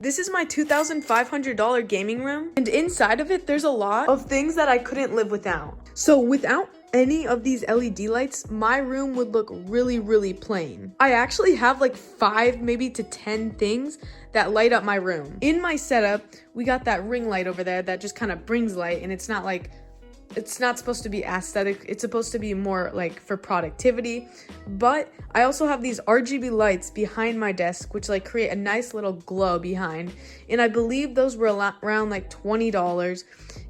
This is my $2,500 gaming room, and inside of it, there's a lot of things that I couldn't live without. So without any of these LED lights, my room would look really plain. I actually have like 5 maybe to 10 things that light up my room. In my setup, we got that ring light over there that just kind of brings light, and it's not supposed to be aesthetic. It's supposed to be more like for productivity. But I also have these RGB lights behind my desk, which like create a nice little glow behind. And I believe those were around like $20,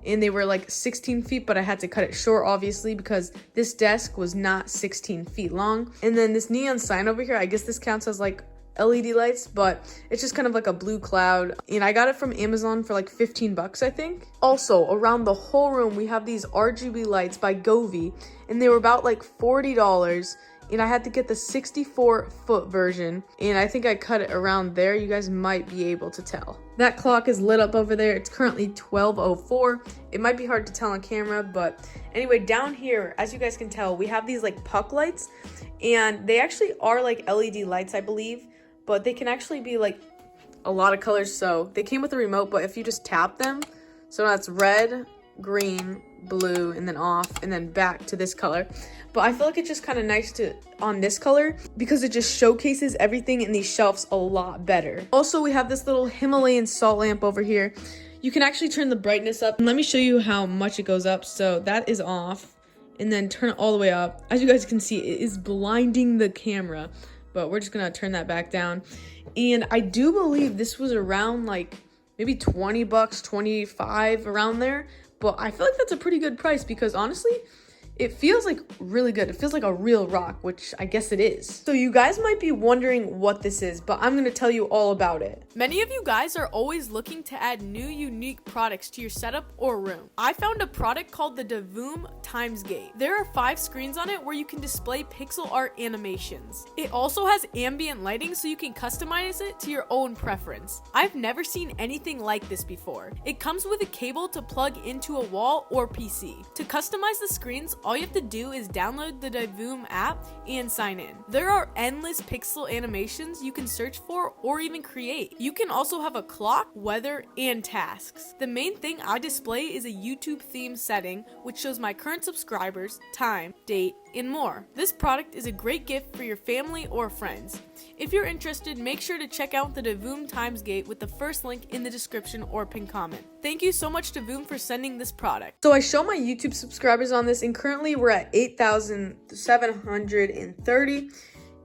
and they were like 16 feet, but I had to cut it short obviously because this desk was not 16 feet long. And then this neon sign over here, I guess this counts as like LED lights, but it's just kind of like a blue cloud, and I got it from Amazon for like 15 bucks, I think. Also, around the whole room, we have these RGB lights by Govee, and they were about like $40, and I had to get the 64-foot version, and I think I cut it around there. You guys might be able to tell. That clock is lit up over there. It's currently 12:04. It might be hard to tell on camera, but anyway, down here, as you guys can tell, we have these like puck lights, and they actually are like LED lights, I believe, but they can actually be like a lot of colors. So they came with a remote, but if you just tap them, so that's red, green, blue, and then off, and then back to this color. But I feel like it's just kind of nice to on this color because it just showcases everything in these shelves a lot better. Also, we have this little Himalayan salt lamp over here. You can actually turn the brightness up, and let me show you how much it goes up. So that is off, and then turn it all the way up. As you guys can see, it is blinding the camera, but we're just gonna turn that back down. And I do believe this was around like maybe 20 bucks, 25, around there. But I feel like that's a pretty good price because honestly, it feels like really good. It feels like a real rock, which I guess it is. So you guys might be wondering what this is, but I'm gonna tell you all about it. Many of you guys are always looking to add new unique products to your setup or room. I found a product called the Divoom Timesgate. There are 5 screens on it where you can display pixel art animations. It also has ambient lighting so you can customize it to your own preference. I've never seen anything like this before. It comes with a cable to plug into a wall or PC. To customize the screens, all you have to do is download the Divoom app and sign in. There are endless pixel animations you can search for or even create. You can also have a clock, weather, and tasks. The main thing I display is a YouTube theme setting, which shows my current subscribers, time, date, and more. This product is a great gift for your family or friends. If you're interested, make sure to check out the Divoom Timesgate with the first link in the description or pinned comment. Thank you so much Divoom for sending this product. So I show my YouTube subscribers on this, and currently we're at 8,730,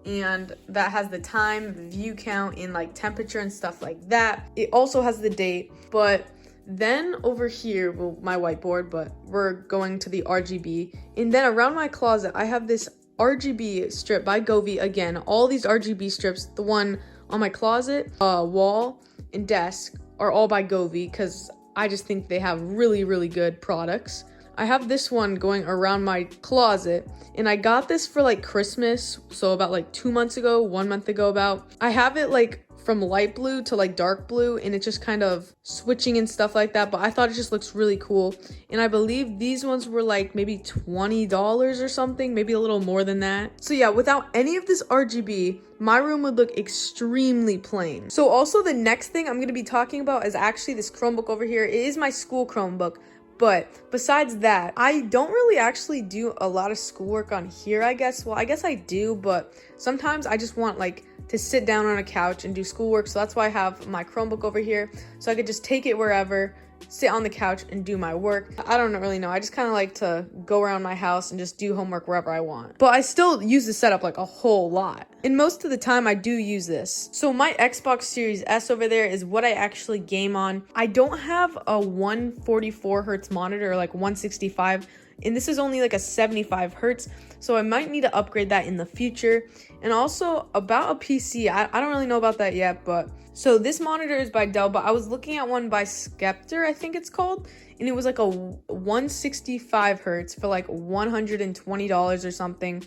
and that has the time, view count, and like temperature and stuff like that. It also has the date, but then over here, well, my whiteboard, but we're going to the RGB. And then around my closet, I have this RGB strip by Govee. Again, all these RGB strips, the one on my closet, wall, and desk are all by Govee because I just think they have really good products. I have this one going around my closet, and I got this for like Christmas, so about like 2 months ago, 1 month ago about. I have it like from light blue to like dark blue, and it's just kind of switching and stuff like that, but I thought it just looks really cool. And I believe these ones were like maybe $20 or something, maybe a little more than that. So yeah, without any of this RGB, my room would look extremely plain. So also the next thing I'm going to be talking about is actually this Chromebook over here. It is my school Chromebook. But besides that, I don't really actually do a lot of schoolwork on here, I guess. Well, I guess I do, but sometimes I just want like to sit down on a couch and do schoolwork. So that's why I have my Chromebook over here. So I could just take it wherever, sit on the couch and do my work. I don't really know. I just kind of like to go around my house and just do homework wherever I want. But I still use the setup like a whole lot. And most of the time I do use this. So my Xbox Series S over there is what I actually game on. I don't have a 144 hertz monitor or like 165. And this is only like a 75 hertz. So I might need to upgrade that in the future. And also about a PC, I don't really know about that yet, but so this monitor is by Dell, but I was looking at one by Scepter, I think it's called, and it was like a 165 hertz for like $120 or something.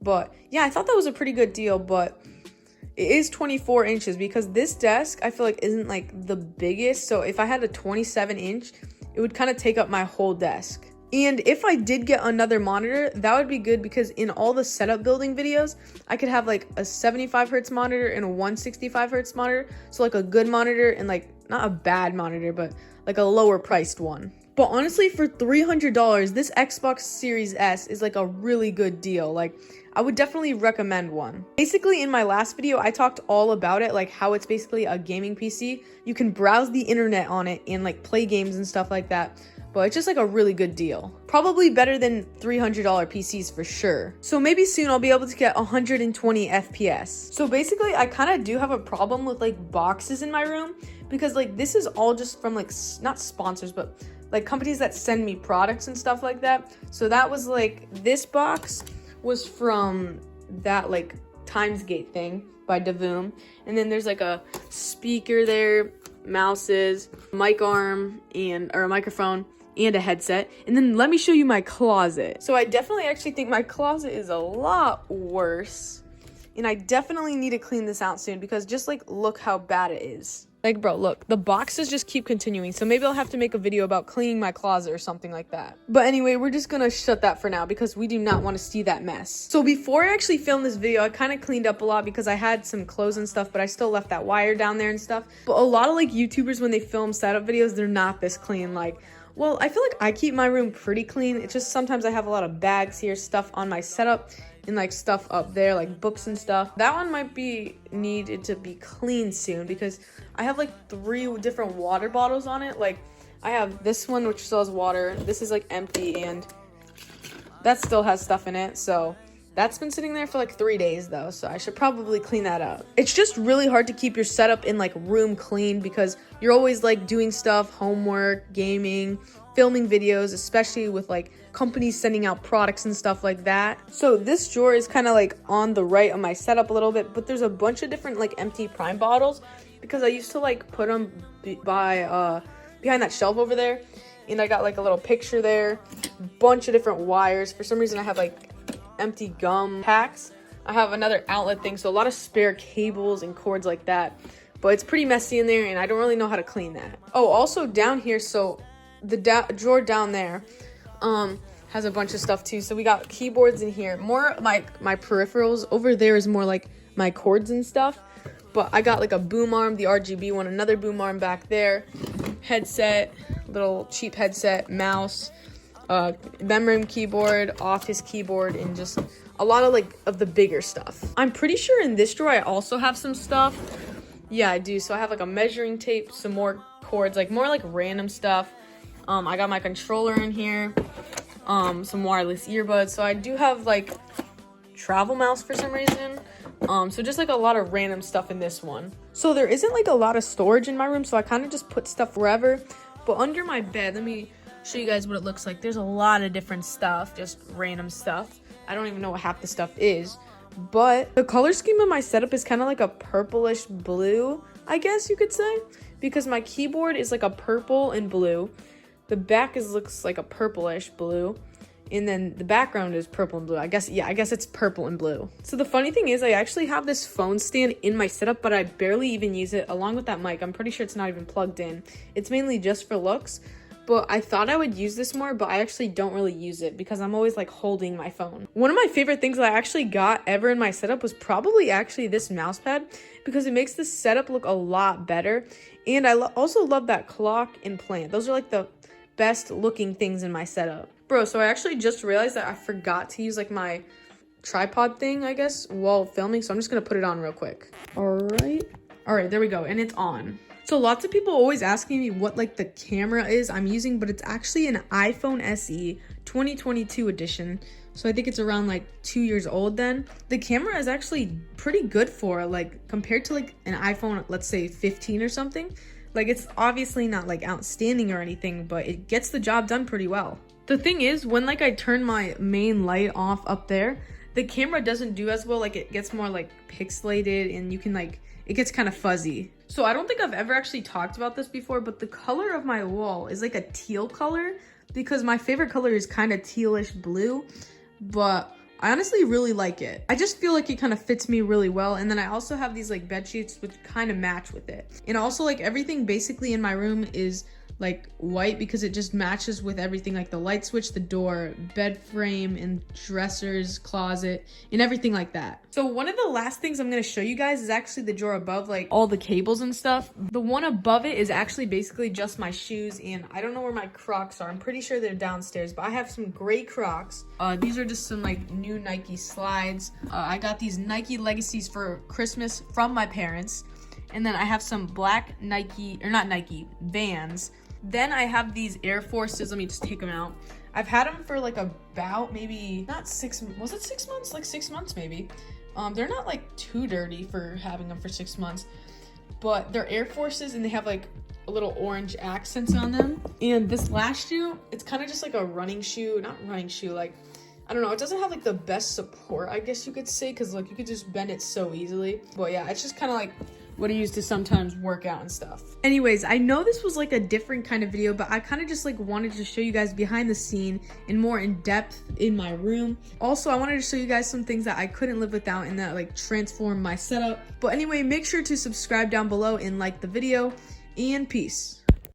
But yeah, I thought that was a pretty good deal, but it is 24 inches because this desk I feel like isn't like the biggest. So if I had a 27 inch, it would kind of take up my whole desk. And if I did get another monitor, that would be good because in all the setup building videos, I could have like a 75 hertz monitor and a 165 hertz monitor. So like a good monitor and like not a bad monitor, but like a lower priced one. But honestly, for $300, this Xbox Series S is like a really good deal. Like, I would definitely recommend one. Basically, in my last video, I talked all about it, like how it's basically a gaming PC. You can browse the internet on it and like play games and stuff like that. But it's just like a really good deal. Probably better than $300 PCs for sure. So maybe soon I'll be able to get 120 FPS. So basically, I kind of do have a problem with like boxes in my room because like this is all just from like, not sponsors, but like companies that send me products and stuff like that. So that was like, this box was from that like Timesgate thing by Divoom. And then there's like a speaker there, mouses, mic arm, or a microphone, and a headset. And then let me show you my closet. So I definitely actually think my closet is a lot worse. And I definitely need to clean this out soon because just like look how bad it is. Like, bro, look, the boxes just keep continuing. So maybe I'll have to make a video about cleaning my closet or something like that. But anyway, we're just gonna shut that for now because we do not want to see that mess. So before I actually filmed this video, I kind of cleaned up a lot because I had some clothes and stuff, but I still left that wire down there and stuff. But a lot of like YouTubers, when they film setup videos, they're not this clean. Like, well, I feel like I keep my room pretty clean. It's just sometimes I have a lot of bags here, stuff on my setup, and like stuff up there, like books and stuff. That one might be needed to be cleaned soon because I have like 3 different water bottles on it. Like I have this one which still has water. This is like empty and that still has stuff in it. So that's been sitting there for like 3 days though. So I should probably clean that up. It's just really hard to keep your setup in like room clean because you're always like doing stuff, homework, gaming, filming videos, especially with like companies sending out products and stuff like that. So this drawer is kind of like on the right of my setup a little bit, but there's a bunch of different like empty Prime bottles because I used to like put them behind that shelf over there, and I got like a little picture there, bunch of different wires. For some reason I have like empty gum packs. I have another outlet thing, so a lot of spare cables and cords like that, but it's pretty messy in there and I don't really know how to clean that. Oh, also down here, so the drawer down there has a bunch of stuff too. So we got keyboards in here, more like my peripherals. Over there is more like my cords and stuff, but I got like a boom arm, the RGB one, another boom arm back there, headset, little cheap headset, mouse, memory keyboard, office keyboard, and just a lot of like of the bigger stuff. I'm pretty sure in this drawer I also have some stuff. Yeah, I do. So I have like a measuring tape, some more cords, like more like random stuff. I got my controller in here, some wireless earbuds. So I do have like travel mouse for some reason. So just like a lot of random stuff in this one. So there isn't like a lot of storage in my room, so I kind of just put stuff wherever. But under my bed, let me show you guys what it looks like. There's a lot of different stuff, just random stuff. I don't even know what half the stuff is. But the color scheme of my setup is kind of like a purplish blue, I guess you could say, because my keyboard is like a purple and blue. The back looks like a purplish blue, and then the background is purple and blue. I guess it's purple and blue. So the funny thing is I actually have this phone stand in my setup, but I barely even use it along with that mic. I'm pretty sure it's not even plugged in. It's mainly just for looks, but I thought I would use this more, but I actually don't really use it because I'm always like holding my phone. One of my favorite things that I actually got ever in my setup was probably actually this mouse pad because it makes the setup look a lot better. And I also love that clock and plant. Those are like the best looking things in my setup. Bro, so I actually just realized that I forgot to use like my tripod thing, I guess, while filming. So I'm just gonna put it on real quick. All right, there we go. And it's on. So lots of people always asking me what like the camera is I'm using, but it's actually an iPhone SE 2022 edition. So I think it's around like 2 years old then. The camera is actually pretty good for like compared to like an iPhone, let's say 15 or something. Like it's obviously not like outstanding or anything, but it gets the job done pretty well. The thing is, when like I turn my main light off up there, the camera doesn't do as well. Like it gets more like pixelated and you can like, it gets kind of fuzzy. So I don't think I've ever actually talked about this before, but the color of my wall is like a teal color because my favorite color is kind of tealish blue, but I honestly really like it. I just feel like it kind of fits me really well. And then I also have these like bed sheets which kind of match with it. And also like everything basically in my room is like white because it just matches with everything, like the light switch, the door, bed frame, and dressers, closet, and everything like that. So one of the last things I'm going to show you guys is actually the drawer above, like all the cables and stuff. The one above it is actually basically just my shoes, and I don't know where my Crocs are. I'm pretty sure they're downstairs, but I have some gray Crocs. These are just some like new Nike slides. I got these Nike Legacies for Christmas from my parents. And then I have some black Vans. Then I have these Air Forces. Let me just take them out. I've had them for like about maybe, was it 6 months? Like 6 months maybe. They're not like too dirty for having them for 6 months. But they're Air Forces and they have like a little orange accents on them. And this last shoe, it's kind of just like a running shoe. Not running shoe, like, I don't know. It doesn't have like the best support, I guess you could say. Because like you could just bend it so easily. But yeah, it's just kind of like what I use to sometimes work out and stuff. Anyways, I know this was like a different kind of video, but I kind of just like wanted to show you guys behind the scene and more in depth in my room. Also, I wanted to show you guys some things that I couldn't live without and that like transform my setup. But anyway, make sure to subscribe down below and like the video, and peace.